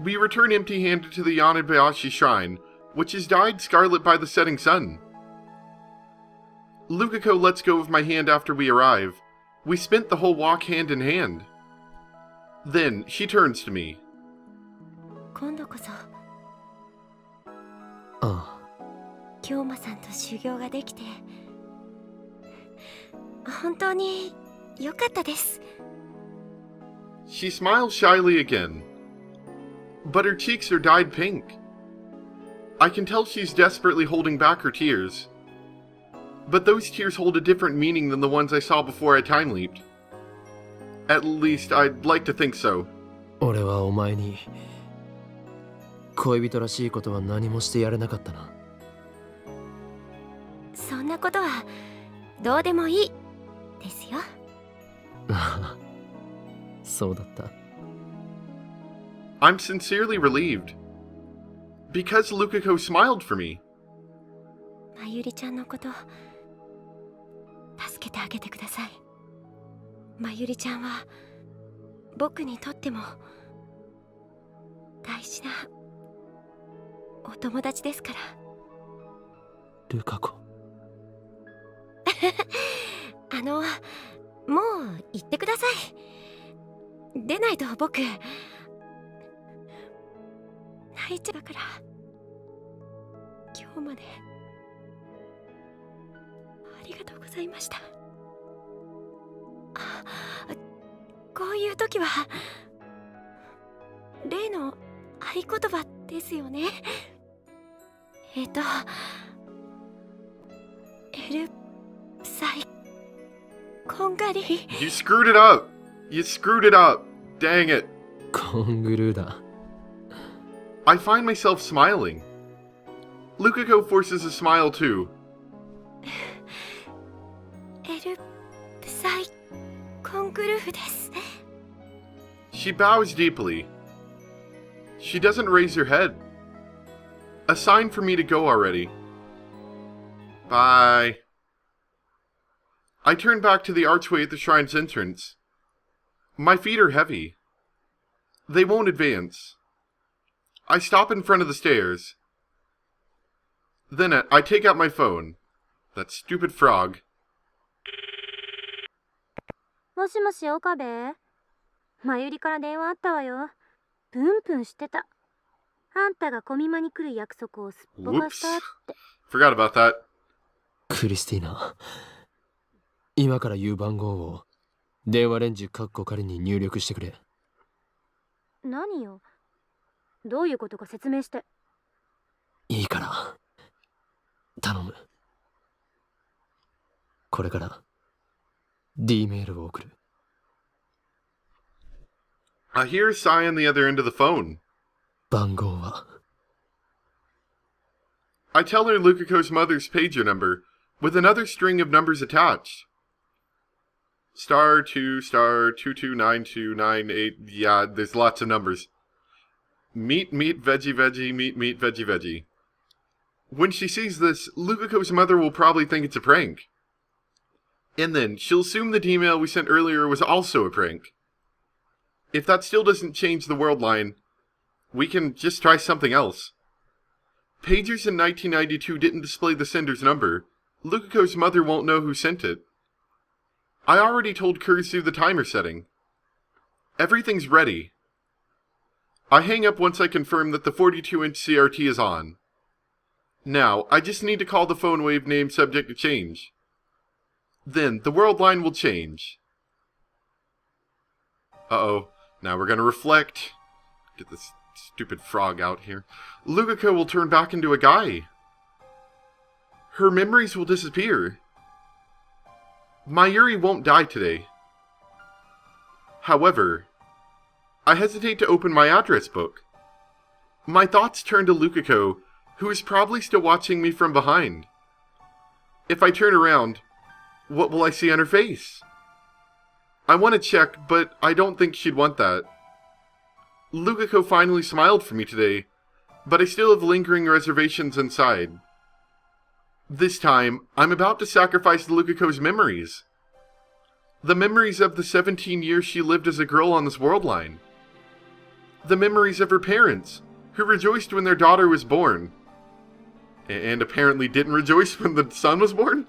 We return empty-handed to the Yanabayashi Shrine, which is dyed scarlet by the setting sun. Lukako lets go of my hand after we arrive. We spent the whole walk hand in hand. Then, she turns to me. 今度こそ京馬さんと修行ができて本当に良かったです。 She smiles shyly again, but her cheeks are dyed pink. I can tell she's desperately holding back her tears. But those tears hold a different meaning than the ones I saw before I time leaped. At least, I'd like to think so. 俺はお前に恋人らしいことは何もしてやれなかったな。そんなことはどうでもいいですよ。そうだった。I'm sincerely relieved. Because Lukako smiled for me. まゆりちゃんのこと助けてあげてください。まゆりちゃんは僕にとっても大事なお友達ですから。ルカ子。もう行ってください。でないと僕泣いちゃうから。今日までありがとうございました。こういう時は例の合言葉ですよね。エルサイコンガリ。 You screwed it up! You screwed it up! Dang it! コングルーだ。I find myself smiling. Lukako forces a smile too. エルサイコングルーです。 She bows deeply. She doesn't raise her head. A sign for me to go already. Bye. I turn back to the archway at the shrine's entrance. My feet are heavy. They won't advance. I stop in front of the stairs. Then I take out my phone. That stupid frog. もしもし岡部、まゆりから電話あったわよ。プンプンしてた。あんたがコミマに来る約束をすっぽかしたって。Forgot about that. クリスティーナ、今から言う番号を電話レンジカッコ仮に入力してくれ。何よ、どういうことか説明して。いいから頼む。これからD メールを送る。I hear a sigh on the other end of the phone. 番号は I tell her Lukako's mother's pager number, with another string of numbers attached. *2 *229298. Yeah, there's lots of numbers. Meat, veggie, meat, veggie. When she sees this, Lukako's mother will probably think it's a prank. And then she'll assume the email we sent earlier was also a prank. If that still doesn't change the world line, we can just try something else. Pagers in 1992 didn't display the sender's number. Lukako's mother won't know who sent it. I already told Kurisu the timer setting. Everything's ready. I hang up once I confirm that the 42-inch CRT is on. Now, I just need to call the phone wave name subject to change. Then, the world line will change. Uh-oh. Now we're gonna reflect. Get this stupid frog out here. Lukako will turn back into a guy. Her memories will disappear. Mayuri won't die today. However, I hesitate to open my address book. My thoughts turn to Lukako, who is probably still watching me from behind. If I turn around, what will I see on her face? I want to check, but I don't think she'd want that. Lukako finally smiled for me today, but I still have lingering reservations inside. This time, I'm about to sacrifice Lukako's memories. The memories of the 17 years she lived as a girl on this world line. the memories of her parents, who rejoiced when their daughter was born. And apparently didn't rejoice when the son was born?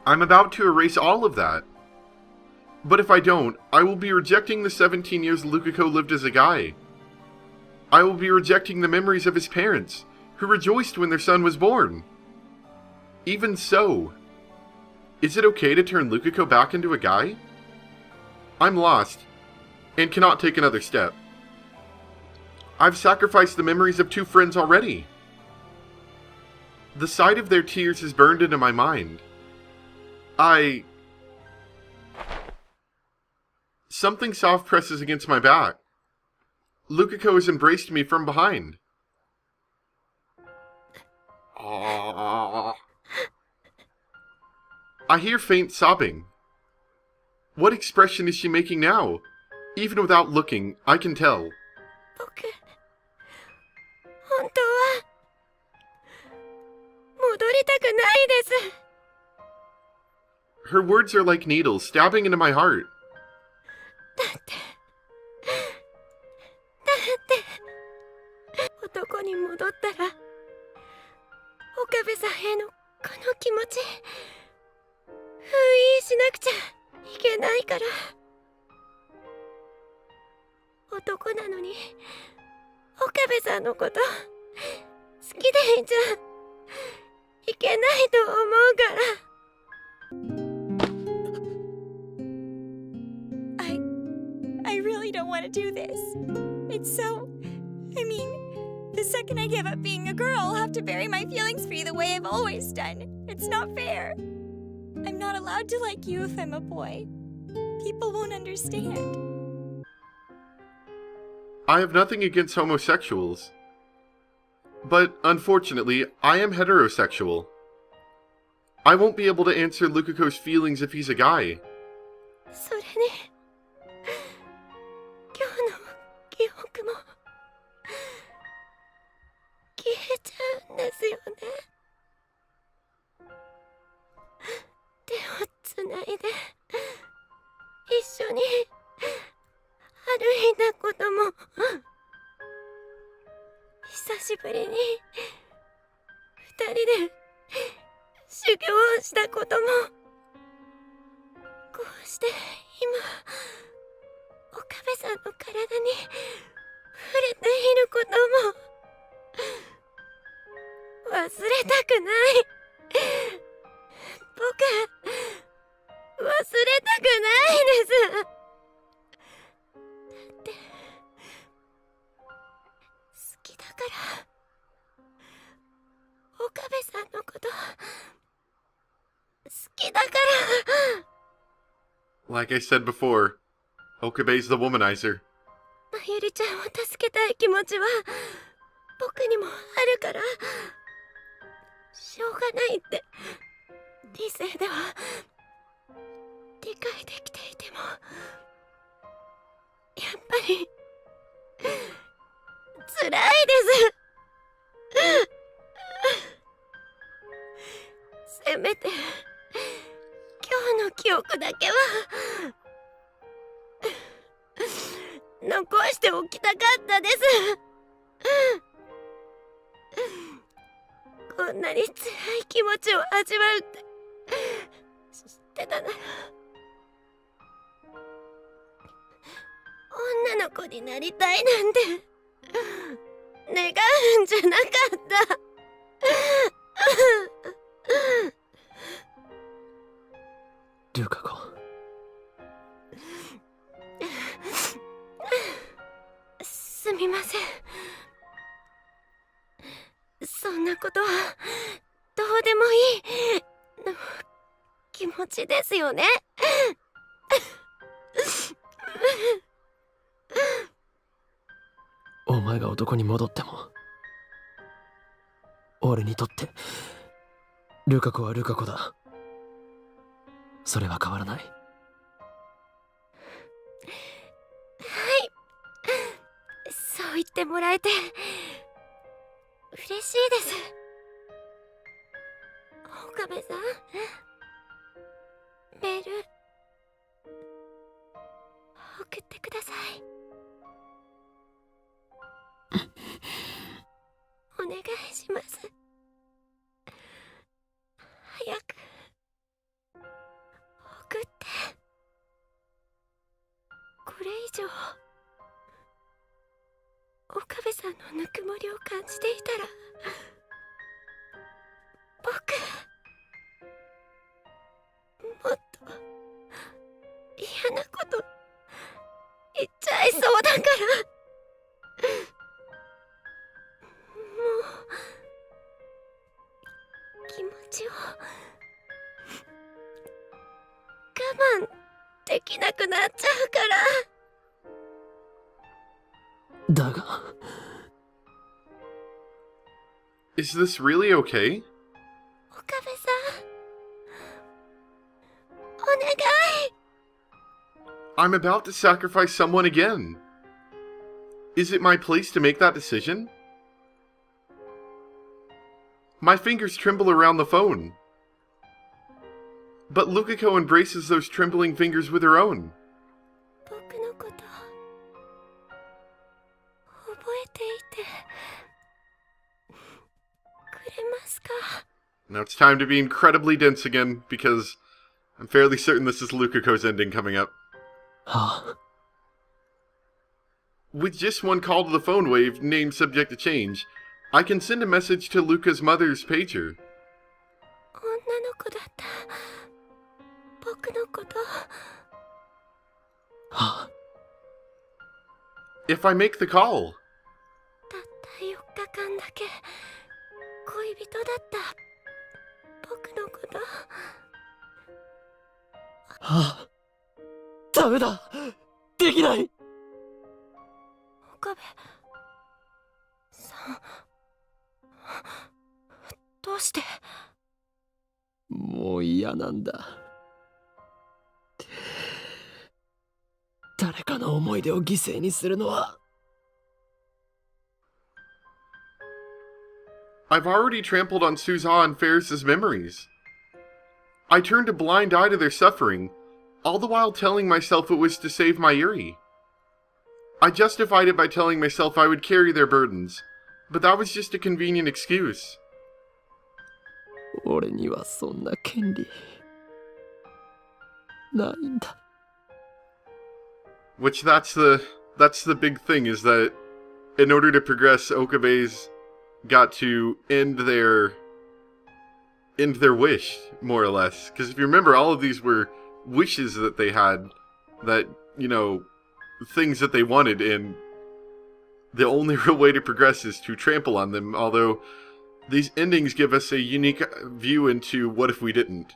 I'm about to erase all of that. But if I don't, I will be rejecting the 17 years Lukako lived as a guy. I will be rejecting the memories of his parents, who rejoiced when their son was born. Even so, is it okay to turn Lukako back into a guy? I'm lost, and cannot take another step. I've sacrificed the memories of 2 friends already. The sight of their tears is burned into my mind. Something soft presses against my back. Lukako has embraced me from behind. I hear faint sobbing. What expression is she making now? Even without looking, I can tell. 僕、本当は戻りたくないです。 Her words are like needles stabbing into my heart. だって男に戻ったら岡部さんへのこの気持ち封印しなくちゃいけないから。男なのに岡部さんのこと好きでいちゃいけないと思うから。 I really don't want to do this. It's so... I mean, the second I give up being a girl, I'll have to bury my feelings for you the way I've always done. It's not fair. I'm not allowed to like you if I'm a boy. People won't understand. I have nothing against homosexuals. But, unfortunately, I am heterosexual. I won't be able to answer Lukako's feelings if he's a guy. それに今日の記憶も消えちゃうんですよね。手をつないで一緒に歩いたことも、久しぶりに二人で修行をしたことも、こうして今岡部さんの体に触れていることも忘れたくない。僕忘れたくないです。だって好きだから岡部さんのこと好きだから。 Like I said before, Okabe's the womanizer. まゆりちゃんを助けたい気持ちは僕にもあるから、しょうがないって理性では理解できていても、やっぱり辛いです。せめて今日の記憶だけは残しておきたかったです。こんなに辛い気持ちを味わうって知ってたなら女の子になりたいなんて願うんじゃなかった。ルカコ、すみません。そんなことはどうでもいいの気持ちですよね。お前が男に戻っても俺にとってルカコはルカコだ。それは変わらない。はい、そう言ってもらえて嬉しいです。岡部さん、メール送ってください。ります。早く送って。これ以上岡部さんのぬくもりを感じていたら、僕もっと嫌なこと言っちゃいそうだから。もう気持ちを我慢できなくなっちゃうから。だが Is this really okay? 岡部さん、お願い。I'm about to sacrifice someone again. Is it my place to make that decision? My fingers tremble around the phone. But Lukako embraces those trembling fingers with her own. 僕のこと覚えていてくれますか？ Now it's time to be incredibly dense again, because I'm fairly certain this is Lukako's ending coming up. はあ With just one call to the phone wave, name subject to change, I can send a message to Luka's mother's pager. 女の子だった僕のこと。はあ If I make the call, たった4日間だけ恋人だった僕のこと。はあダメだできない。岡部さん、どうして？もう嫌なんだ。誰かの思い出を犠牲にするのは。 I've already trampled on Suza and Ferris's memories. I turned a blind eye to their suffering, all the while telling myself it was to save my Yuri. I justified it by telling myself I would carry their burdens, but that was just a convenient excuse. 俺にはそんな権利ないんだ。 Which that's the big thing, is that in order to progress, Okabe's got to end their wish, more or less. Because if you remember, all of these were wishes that they had, that, you know, things that they wanted, and the only real way to progress is to trample on them, although these endings give us a unique view into what if we didn't.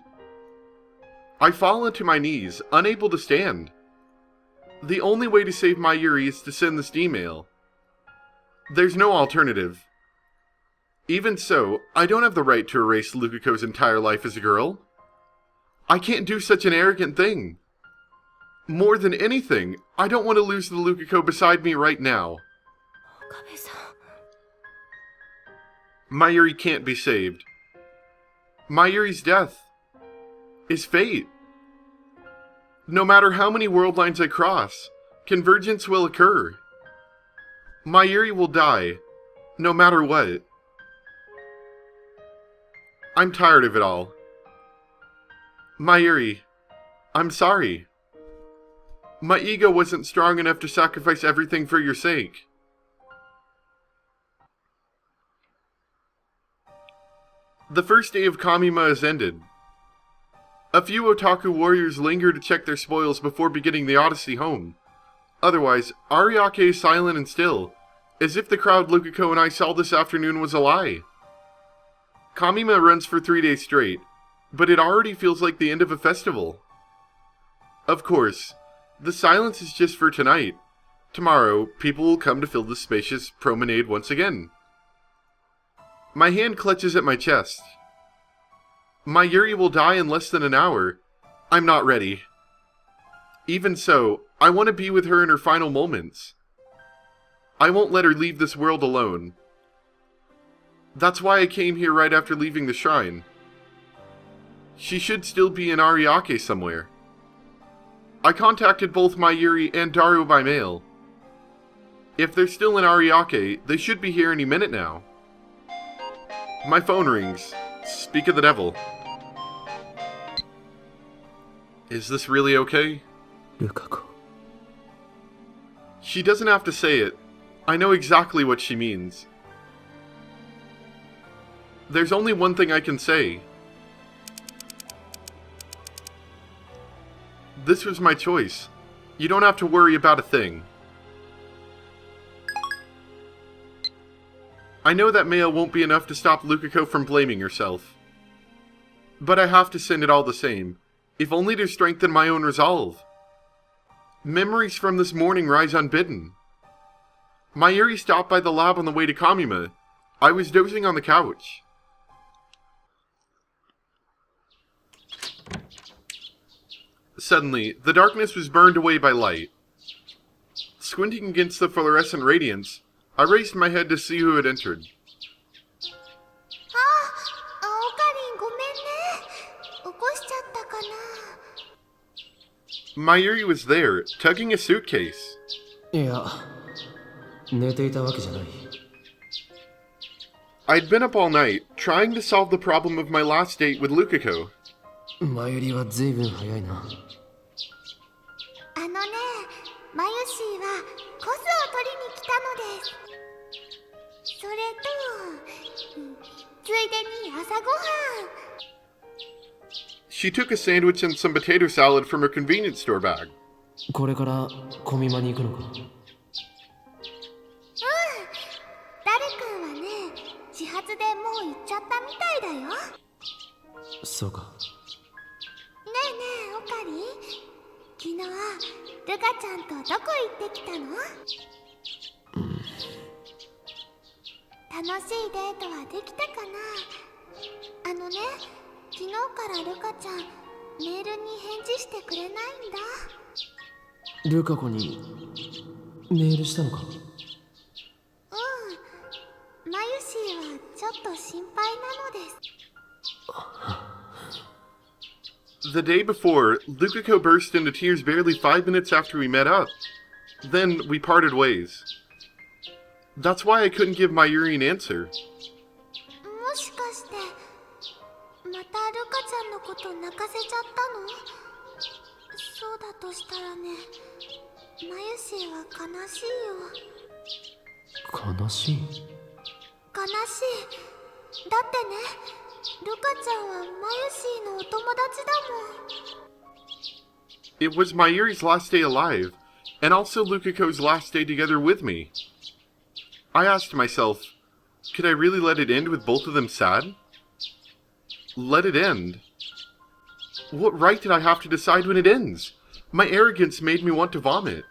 I fall into my knees, unable to stand. The only way to save my Yuri is to send this email. There's no alternative. Even so, I don't have the right to erase Lukako's entire life as a girl. I can't do such an arrogant thing. More than anything, I don't want to lose the Lukako beside me right now. 岡部さん、 My Yuri can't be saved. My Yuri's death is fate. No matter how many world lines I cross, convergence will occur. My Yuri will die, no matter what. I'm tired of it all. My Yuri, I'm sorry. My ego wasn't strong enough to sacrifice everything for your sake. The first day of Kamima has ended. A few otaku warriors linger to check their spoils before beginning the odyssey home. Otherwise, Ariake is silent and still, as if the crowd Lukako and I saw this afternoon was a lie. Kamima runs for 3 days straight, but it already feels like the end of a festival. Of course, the silence is just for tonight. Tomorrow, people will come to fill this spacious promenade once again. My hand clutches at my chest. My Yuri will die in less than an hour. I'm not ready. Even so, I want to be with her in her final moments. I won't let her leave this world alone. That's why I came here right after leaving the shrine. She should still be in Ariake somewhere. I contacted both my Yuri and Daru by mail. If they're still in Ariake, they should be here any minute now. My phone rings. Speak of the devil. Is this really okay? ルカ子。 She doesn't have to say it. I know exactly what she means. There's only one thing I can say. This was my choice. You don't have to worry about a thing. I know that mail won't be enough to stop Lukako from blaming herself. But I have to send it all the same, if only to strengthen my own resolve. Memories from this morning rise unbidden. Mayuri stopped by the lab on the way to Kamima. I was dozing on the couch. Suddenly, the darkness was burned away by light. Squinting against the fluorescent radiance, I raised my head to see who had entered. あ、オカリンごめんね。起こしちゃったかな。 Mayuri was there, tugging a suitcase. いや、寝ていたわけじゃない。 I'd been up all night, trying to solve the problem of my last date with Lukako. 前よりは随分早いな。あのね、マユシーはコスを取りに来たのです。それと、ついでに朝ごはん。 She took a sandwich and some potato salad from her convenience store bag. これからコミマに行くのか。ダル君はね、始発でもう行っちゃったみたいだよ。ねそうか。えねえ、オカリン。昨日、ルカちゃんとどこ行ってきたの？楽しいデートはできたかな？あのね、昨日からルカちゃん、メールに返事してくれないんだ。ルカ子にメールしたのか。マユシーはちょっと心配なのです。 The day before, Lukako burst into tears barely 5 minutes after we met up. Then we parted ways. That's why I couldn't give Mayuri an answer. もしかして、またルカちゃんのこと泣かせちゃったの？そうだとしたらね、マユシーは悲しいよ。悲しい。悲しい。だってね、ルカちゃんはマユシーのお友達だもん。 It was Mayuri's last day alive, and also Lukako's last day together with me. I asked myself, could I really let it end with both of them sad? Let it end? What right did I have to decide when it ends? My arrogance made me want to vomit.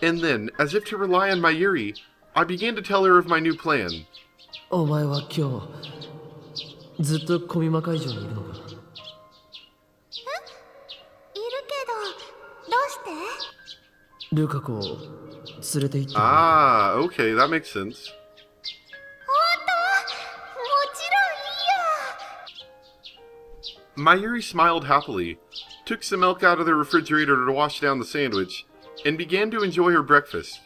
And then, as if to rely on Mayuri, I began to tell her of my new plan. お前は今日ずっとコミマ会場にいるのか。いるけど、どうして？ルカ子を連れて行って。Ah, okay, that makes sense. 本当？もちろんいいよ。 Mayuri smiled happily, took some milk out of the refrigerator to wash down the sandwich, and began to enjoy her breakfast.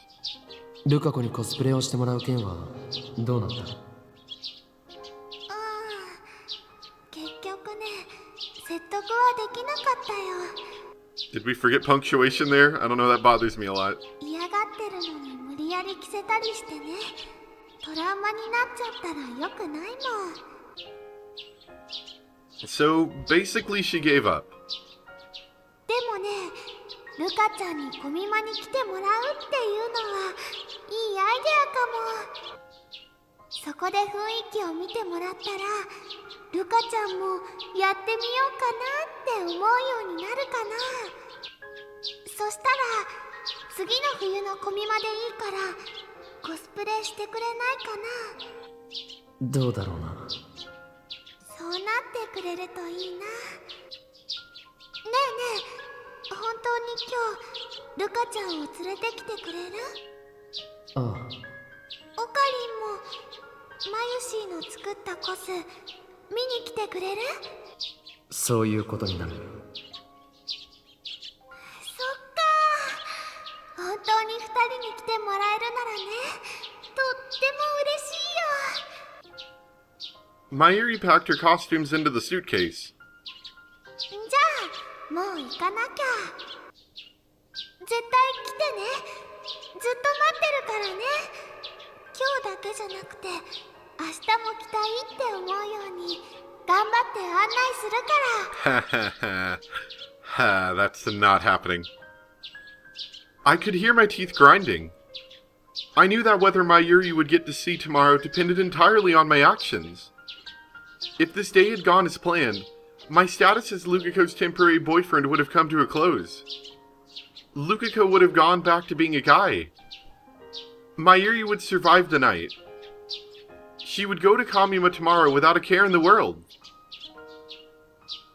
ルカ子にコスプレをしてもらう件はどうなった？結局ね、説得はできなかったよ。 Did we forget punctuation there? I don't know, that bothers me a lot. 嫌がってるのに無理やり着せたりしてね、トラウマになっちゃったらよくないもん。 So, basically she gave up. でもね、ルカちゃんにコミマに来てもらうっていうのはいいアイデアかも。そこで雰囲気を見てもらったら、ルカちゃんもやってみようかなって思うようになるかな。そしたら次の冬のコミマでいいからコスプレしてくれないかな。どうだろうな。そうなってくれるといいな。ねえねえ、本当に今日ルカちゃんを連れてきてくれる？ああ。オカリンもマユシーの作ったコス見に来てくれる？そういうことになる。そっか、本当に2人に来てもらえるならね、とっても嬉しいよ。Mayuri packed her costumes into the suitcase. じゃあもう行かなきゃ。絶対来てね。ずっと待ってるからね。今日だけじゃなくて明日も来たいって思うように頑張って案内するから。 Ha ha ha. Ha, that's not happening. I could hear my teeth grinding. I knew that whether Mayuri would get to see tomorrow depended entirely on my actions. If this day had gone as planned, my status as Lukako's temporary boyfriend would have come to a close. Lukako would have gone back to being a guy. Mayuri would survive the night. She would go to Kamima tomorrow without a care in the world.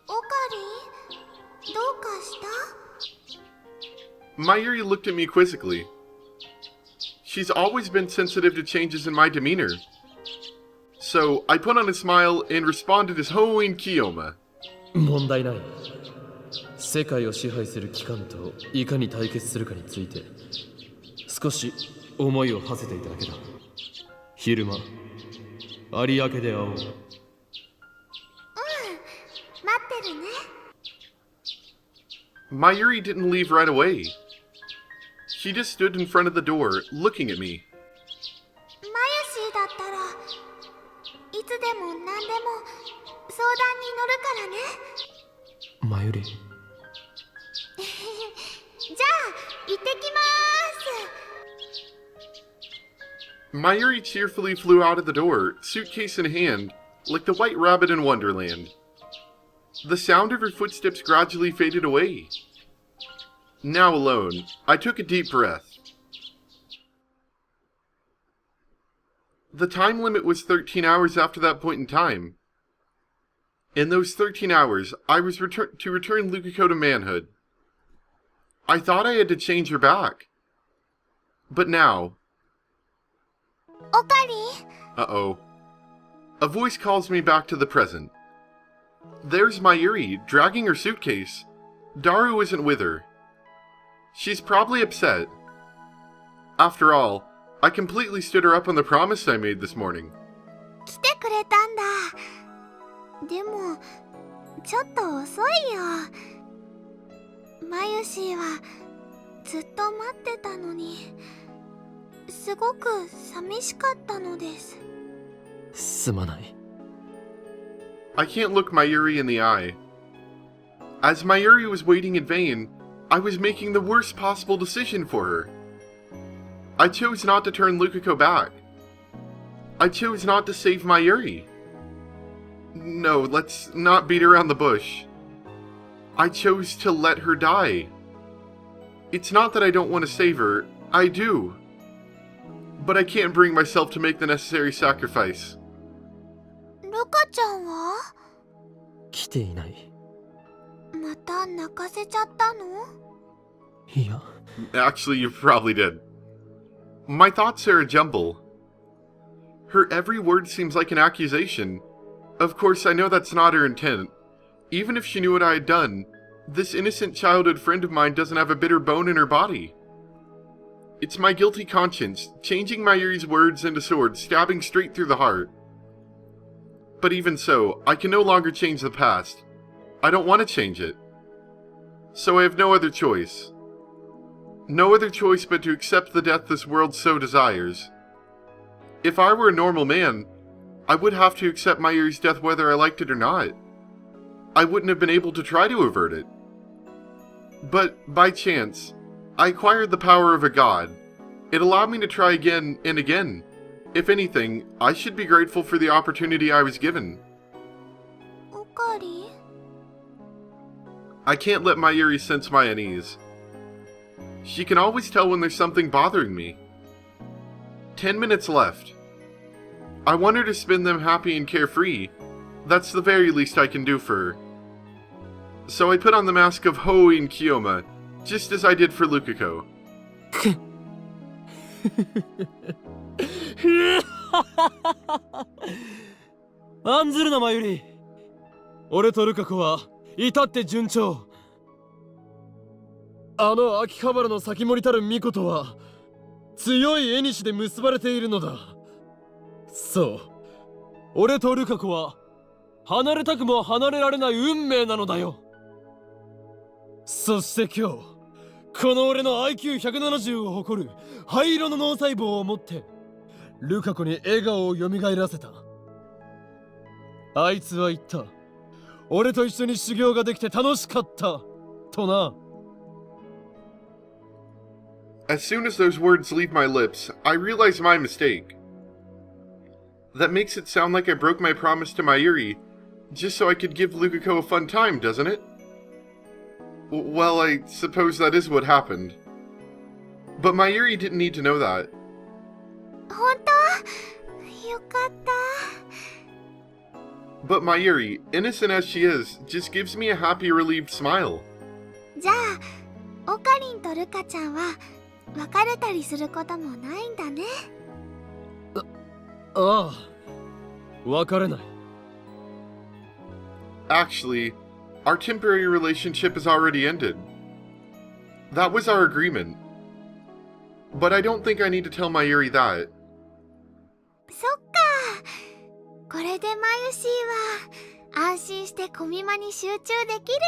オカリン、どうかした？ Mayuri looked at me quizzically. She's always been sensitive to changes in my demeanor. So I put on a smile and responded as Hoin Kiyoma. 問題ない。世界を支配する機関といかに対決するかについて少し思いを馳せていただけだ。昼間有明で会おう。待ってるね。 Mayuri didn't leave right away. She just stood in front of the door, looking at me. マユシーだったらいつでも何でも相談に乗るからね。マユリ。じゃあ行ってきまーす。 Mayuri cheerfully flew out of the door, suitcase in hand, like the white rabbit in Wonderland. The sound of her footsteps gradually faded away. Now alone, I took a deep breath. The time limit was 13 hours after that point in time. In those 13 hours, I was to return Lukako to manhood. I thought I had to change her back. But now... オカリン。 Uh-oh. A voice calls me back to the present. There's Mayuri, dragging her suitcase. Daru isn't with her. She's probably upset. After all, I completely stood her up on the promise I made this morning. 来てくれたんだ。でもちょっと遅いよ。マユシーはずっと待ってたのにすごく寂しかったのです。すまない。 I can't look Mayuri in the eye. As Mayuri was waiting in vain, I was making the worst possible decision for her. I chose not to turn Lukako back. I chose not to save Mayuri. No, let's not beat around the bush. I chose to let her die. It's not that I don't want to save her, I do. But I can't bring myself to make the necessary sacrifice. ルカちゃんは？来ていない。また泣かせちゃったの？いや。 Actually, you probably did. My thoughts are a jumble. Her every word seems like an accusation. Of course, I know that's not her intent. Even if she knew what I had done, this innocent childhood friend of mine doesn't have a bitter bone in her body. It's my guilty conscience, changing Mayuri's words into swords, stabbing straight through the heart. But even so, I can no longer change the past. I don't want to change it. So I have no other choice. No other choice but to accept the death this world so desires. If I were a normal man, I would have to accept Mayuri's death whether I liked it or not. I wouldn't have been able to try to avert it. But, by chance, I acquired the power of a god. It allowed me to try again and again. If anything, I should be grateful for the opportunity I was given. オカリ？ I can't let Mayuri sense my unease. She can always tell when there's something bothering me. 10 minutes left. I want her to spend them happy and carefree. That's the very least I can do for her. So I put on the mask of Hoin Kiyoma, just as I did for Lukako. 案ずるなマユリ。俺とルカ子は至って順調。あの秋葉原の先森たる巫女とは強い縁で結ばれているのだ。そう、俺とルカ子は離れたくも離れられない運命なのだよ。そして今日、この俺の IQ170 を誇る灰色の脳細胞を持ってルカ子に笑顔を蘇らせた。あいつは言った。俺と一緒に修行ができて楽しかったとな。As soon as those words leave my lips, I realize my mistake. That makes it sound like I broke my promise to Mayuri, just so I could give Lukako a fun time, doesn't it? Well, I suppose that is what happened. But Mayuri didn't need to know that. 本当？よかった。But Mayuri, innocent as she is, just gives me a happy, relieved smile. じゃあ、オカリンとルカちゃんは別れたりすることもないんだね。ああ、別れない。Actually, our temporary relationship has already ended. That was our agreement. But I don't think I need to tell Mayuri that. そっか。これでマユシーは安心してコミマに集中できる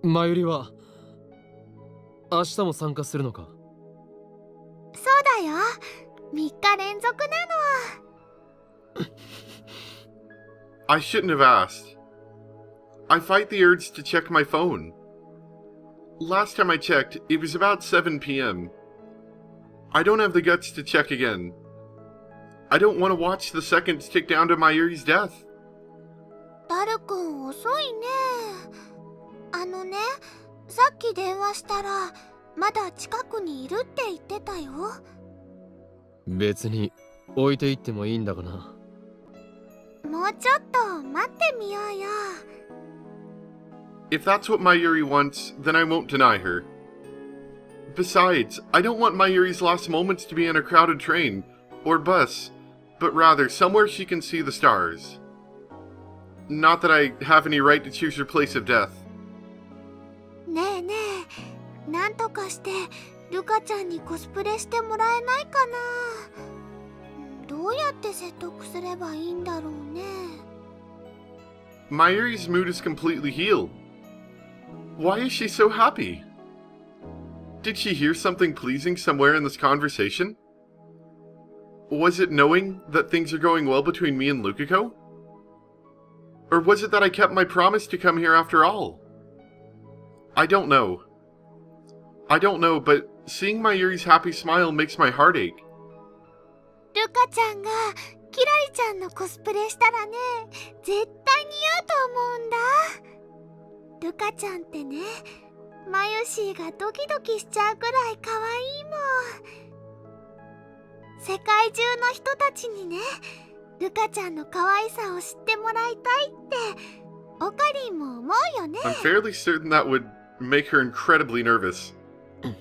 よ。マユリは明日も参加するのか？そうだよ。3日連続なの。I shouldn't have asked. I fight the urge to check my phone. Last time I checked, it was about 7 p.m. I don't have the guts to check again. I don't want to watch the seconds tick down to Mayuri's death. ダルくん遅いね。さっき電話したらまだ近くにいるって言ってたよ。別に置いていってもいいんだがな。もうちょっと待ってみようよ。If that's what Mayuri wants, then I won't deny her. Besides, I don't want Mayuri's last moments to be in a crowded train or bus, but rather somewhere she can see the stars. Not that I have any right to choose her place of death. ねえねえ、なんとかしてルカちゃんにコスプレしてもらえないかな。どうやって説得すればいいんだろうね。Mayuri's mood is completely healed. Why is she so happy? Did she hear something pleasing somewhere in this conversation? Was it knowing that things are going well between me and Lukako? Or was it that I kept my promise to come here after all? I don't know. But seeing Mayuri's happy smile makes my heart ache. ルカちゃんがキラリちゃんのコスプレしたらね、絶対似合うと思うんだ。ルカちゃんってね、マユシーがドキドキしちゃうくらい可愛いもん。世界中の人たちにね、ルカちゃんの可愛さを知ってもらいたいってオカリンも思うよね。 I'm fairly certain that would make her incredibly nervous. あ、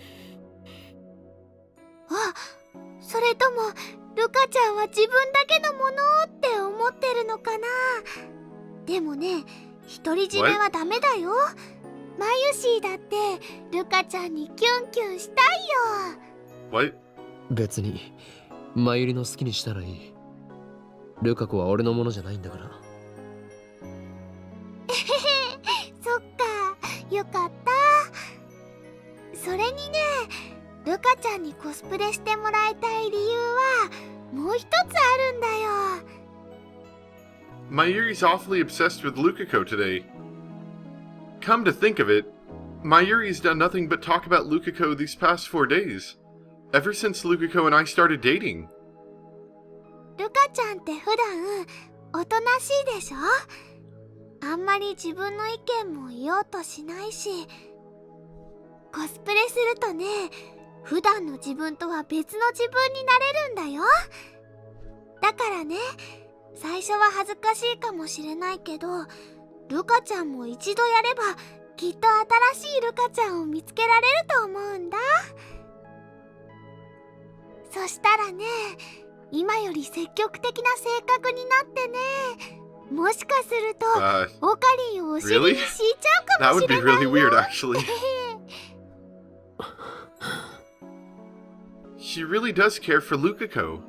それともルカちゃんは自分だけのものって思ってるのかな。でもね、独り占めはダメだよ。マユシーだってルカちゃんにキュンキュンしたいよ。 What? 別にマユリの好きにしたらいい。ルカ子は俺のものじゃないんだから。そっか、よかった。それにね、ルカちゃんにコスプレしてもらいたい理由はもう一つあるんだよ。Mayuri's awfully obsessed with Lukako today. Come to think of it, Mayuri's done nothing but talk about Lukako these past 4 days, ever since Lukako and I started dating. ルカちゃんって普段おとなしいでしょ。あんまり自分の意見も言おうとしないし、コスプレするとね、普段の自分とは別の自分になれるんだよ。だからね、最初は恥ずかしいかもしれないけど、ルカちゃんも一度やればきっと新しいルカちゃんを見つけられると思うんだ。そしたらね、今より積極的な性格になってね、もしかするとオカリンをお尻に敷いちゃうかもしれないよ。 That would be really weird, actually. She really does care for Lukako.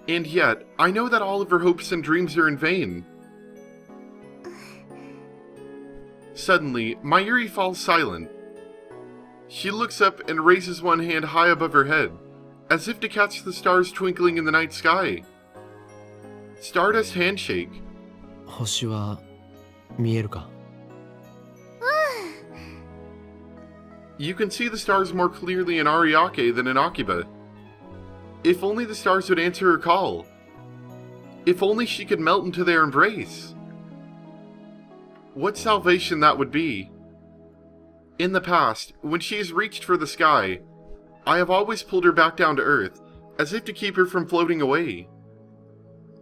And yet, I know that all of her hopes and dreams are in vain. Suddenly, Mayuri falls silent. She looks up and raises one hand high above her head, as if to catch the stars twinkling in the night sky. Stardust handshake. 星は見えるか？ You can see the stars more clearly in Ariake than in Akiba. If only the stars would answer her call. If only she could melt into their embrace. What salvation that would be. In the past, when she has reached for the sky, I have always pulled her back down to earth, as if to keep her from floating away.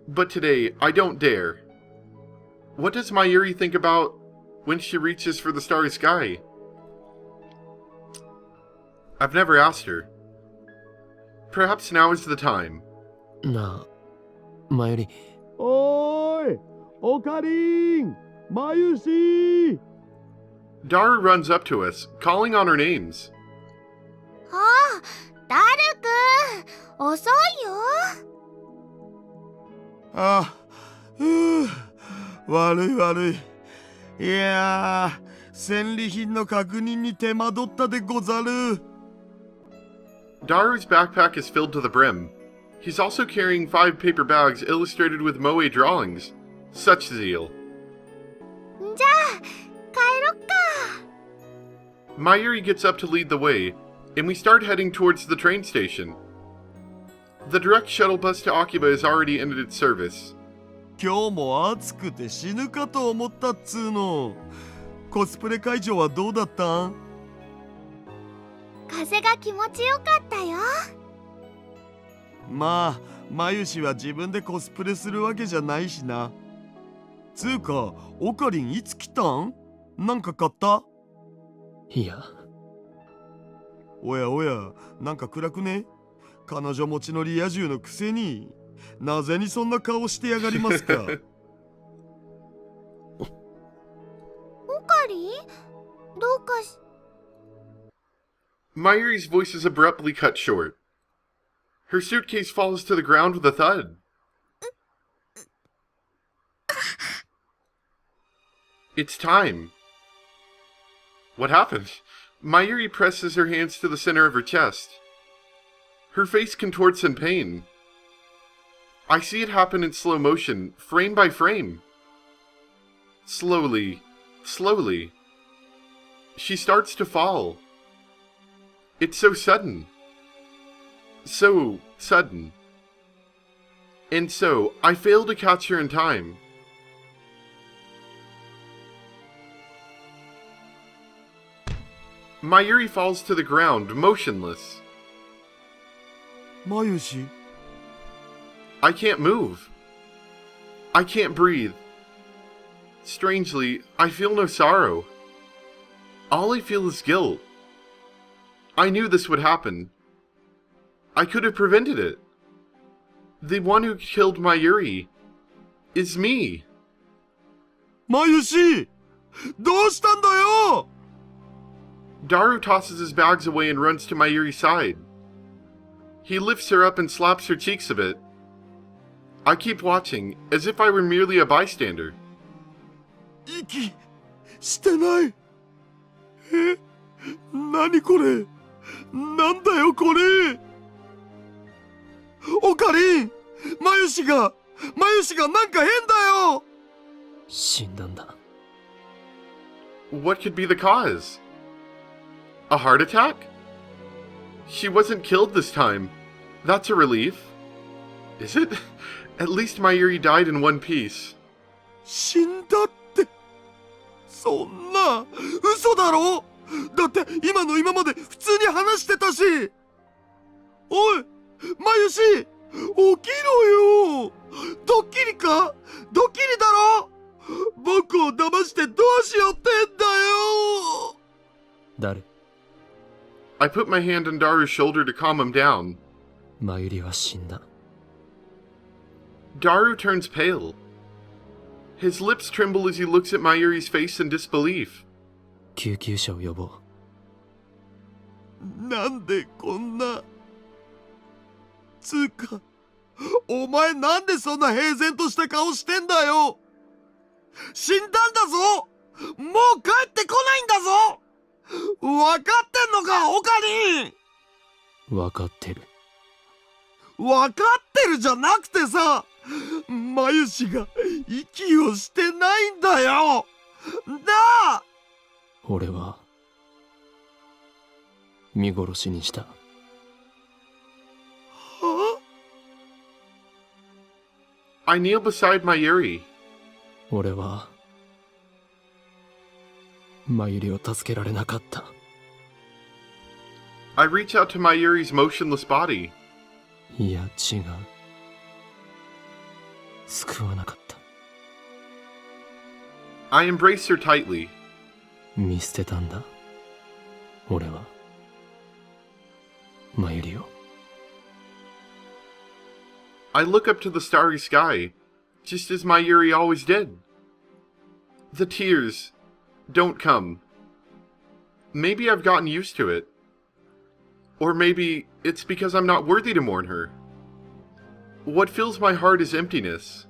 But today, I don't dare. What does Mayuri think about when she reaches for the starry sky? I've never asked her. Perhaps now is the time. なあ、前より。おーい、オカリン、マユシ。 Daru runs up to us, calling on our names. ああ、ダルくん、遅いよ。あ、悪い悪い。いやー、戦利品の確認に手間取ったでござる。Daru's backpack is filled to the brim. He's also carrying 5 paper bags illustrated with moe drawings. Such zeal. じゃあ、帰ろっか。Mayuri gets up to lead the way, and we start heading towards the train station. The direct shuttle bus to Akiba has already ended its service. 今日も暑くて死ぬかと思ったっつーの。コスプレ会場はどうだったん？風が気持ちよかったよ。まあ、マユシは自分でコスプレするわけじゃないしな。つうか、オカリンいつ来たん？なんか買った？いや。おやおや、なんか暗くね？彼女持ちのリア充のくせに、なぜにそんな顔してやがりますか？オカリン？どうかし。Mayuri's voice is abruptly cut short. Her suitcase falls to the ground with a thud. It's time. What happened? Mayuri presses her hands to the center of her chest. Her face contorts in pain. I see it happen in slow motion, frame by frame. Slowly, slowly. She starts to fall. It's so sudden. So sudden. And so, I fail to catch her in time. Mayuri falls to the ground, motionless. マユシ？ I can't move. I can't breathe. Strangely, I feel no sorrow. All I feel is guilt. I knew this would happen. I could have prevented it. The one who killed Mayuri is me. マユシ！どうしたんだよ！ Daru tosses his bags away and runs to Mayuri's side. He lifts her up and slaps her cheeks a bit. I keep watching, as if I were merely a bystander. 息してない。え？何これ？なんだよこれ！オカリン！マユシがなんか変だよ！死んだんだ。What could be the cause? A heart attack? She wasn't killed this time. That's a relief. Is it? At least Mayuri died in one piece. 死んだって。そんな嘘だろ？だって今の今まで普通に話してたし。おい、マユシ、起きろよ。ドッキリか？ドッキリだろ？僕を騙してどうしようってんだよ。誰？ I put my hand on Daru's shoulder to calm him down. マユリは死んだ。 Daru turns pale. His lips tremble as he looks at Mayuri's face in disbelief. 救急車を呼ぼう。なんでこんな。つうか、お前なんでそんな平然とした顔してんだよ。死んだんだぞ。もう帰ってこないんだぞ。わかってんのか、オカリン。わかってる。わかってるじゃなくてさ、マユシが息をしてないんだよ。なあ。俺は見殺しにした。は I kneel beside my Yuri. 俺はマユリを助けられなかった。 I reach out to my Yuri's motionless body. いや違う、救わなかった。 I embrace her tightly. 見捨てたんだ、俺はマユリを。 I look up to the starry sky, just as my Yuri always did. The tears don't come. Maybe I've gotten used to it. Or maybe it's because I'm not worthy to mourn her. What fills my heart is emptiness.